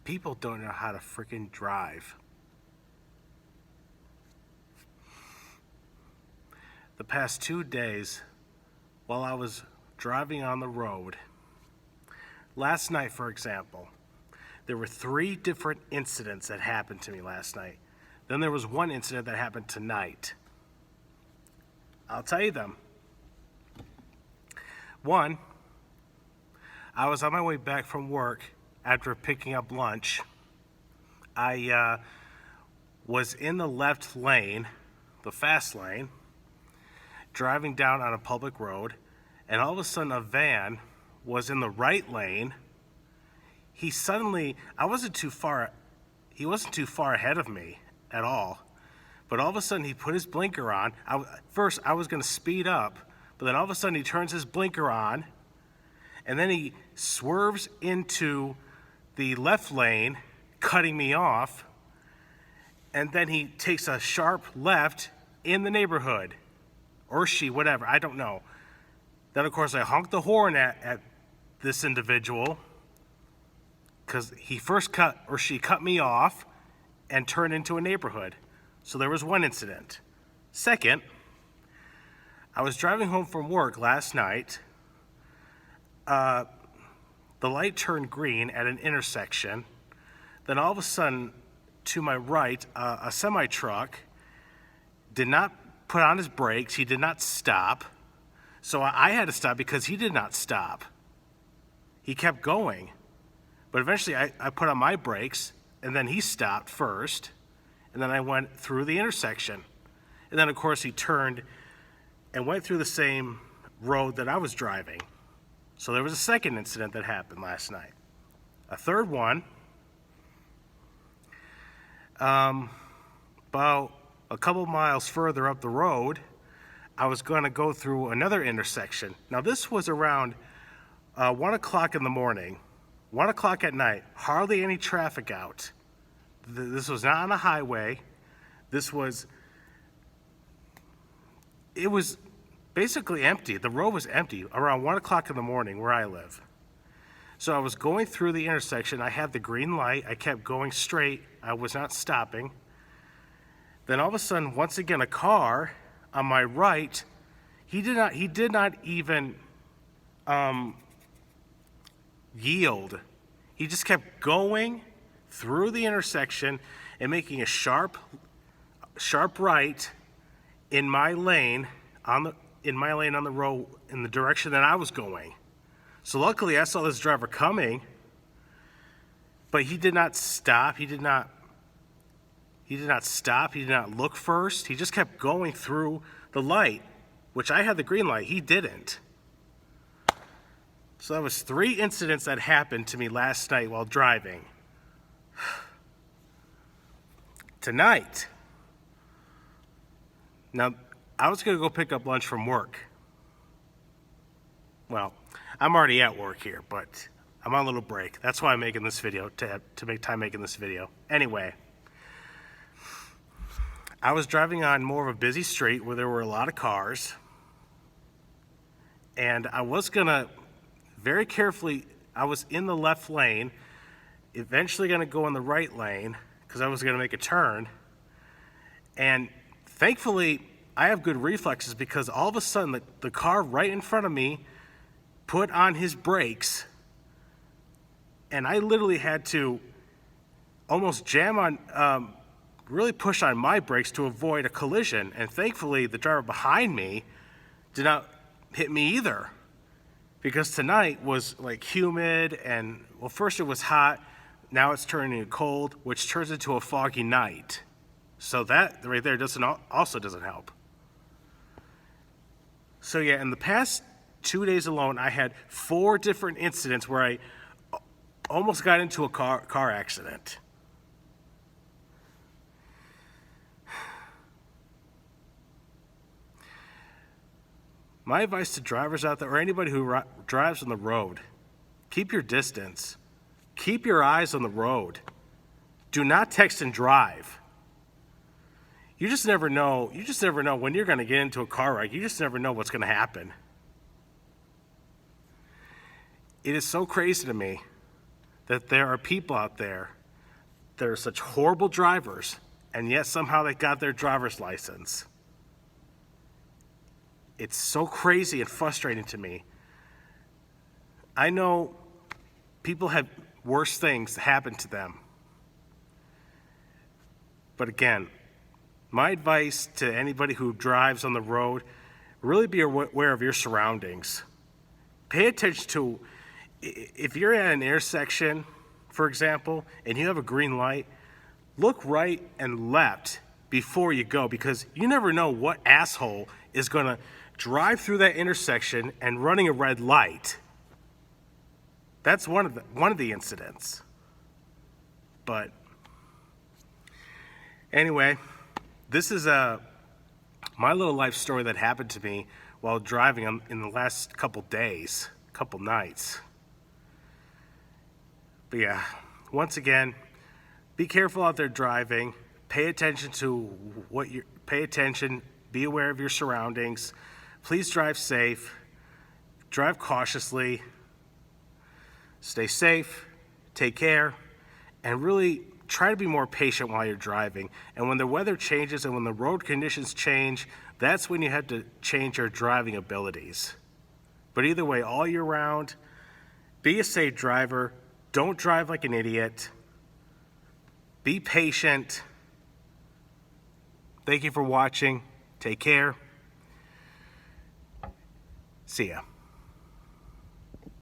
People don't know how to freaking drive. The past 2 days, while I was driving on the road, last night, for example, there were 3 different incidents that happened to me last night. Then there was one incident that happened tonight. I'll tell you them. One, I was on my way back from work after picking up lunch. I was in the left lane, the fast lane, driving down on a public road, and all of a sudden a van was in the right lane. He wasn't too far ahead of me at all, but all of a sudden he put his blinker on. First I was going to speed up, but then all of a sudden he turns his blinker on, and then he swerves into the left lane, cutting me off, and then he takes a sharp left in the neighborhood, or she, whatever, I don't know. Then of course I honked the horn at this individual, because she cut me off and turned into a neighborhood. So there was one incident. Second, I was driving home from work last night. The light turned green at an intersection. Then all of a sudden, to my right, a semi-truck did not put on his brakes. He did not stop. So I had to stop because he did not stop. He kept going. But eventually I put on my brakes, and then he stopped first, and then I went through the intersection. And then of course he turned and went through the same road that I was driving. So there was a second incident that happened last night. A third one, about a couple miles further up the road, I was going to go through another intersection. Now this was around 1 o'clock in the morning, 1 o'clock at night, hardly any traffic out. This was not on a highway. It was basically empty. The road was empty around 1 o'clock in the morning where I live. So I was going through the intersection. I had the green light. I kept going straight. I was not stopping. Then all of a sudden, once again, a car on my right, he did not even yield. He just kept going through the intersection and making a sharp right in my lane on the road in the direction that I was going. So luckily I saw this driver coming, but he did not stop. He did not stop. He did not look first. He just kept going through the light, which I had the green light. He didn't. So that was 3 incidents that happened to me last night while driving. Tonight, now I was going to go pick up lunch from work. Well, I'm already at work here, but I'm on a little break. That's why I'm making this video, to make time making this video. Anyway, I was driving on more of a busy street where there were a lot of cars, and I was gonna very carefully, I was in the left lane, eventually gonna go in the right lane because I was gonna make a turn, and thankfully I have good reflexes because all of a sudden the car right in front of me put on his brakes, and I literally had to almost jam on, really push on my brakes to avoid a collision. And thankfully the driver behind me did not hit me either, because tonight was like humid, and well, first it was hot, now it's turning cold, which turns into a foggy night. So that right there also doesn't help. So yeah, in the past 2 days alone, I had 4 different incidents where I almost got into a car accident. My advice to drivers out there, or anybody who drives on the road, keep your distance. Keep your eyes on the road. Do not text and drive. You just never know. You just never know when you're going to get into a car wreck. You just never know what's going to happen. It is so crazy to me that there are people out there that are such horrible drivers, and yet somehow they got their driver's license. It's so crazy and frustrating to me. I know people have worse things happen to them. But again, my advice to anybody who drives on the road, really be aware of your surroundings. Pay attention to, if you're at an intersection, for example, and you have a green light, look right and left before you go, because you never know what asshole is gonna drive through that intersection and running a red light. That's one of the incidents. But anyway, this is my little life story that happened to me while driving in the last couple days, couple nights. But yeah, once again, be careful out there driving. Pay attention to be aware of your surroundings. Please drive safe, drive cautiously, stay safe, take care, and really try to be more patient while you're driving. And when the weather changes and when the road conditions change, that's when you have to change your driving abilities. But either way, all year round, be a safe driver. Don't drive like an idiot. Be patient. Thank you for watching. Take care. See ya.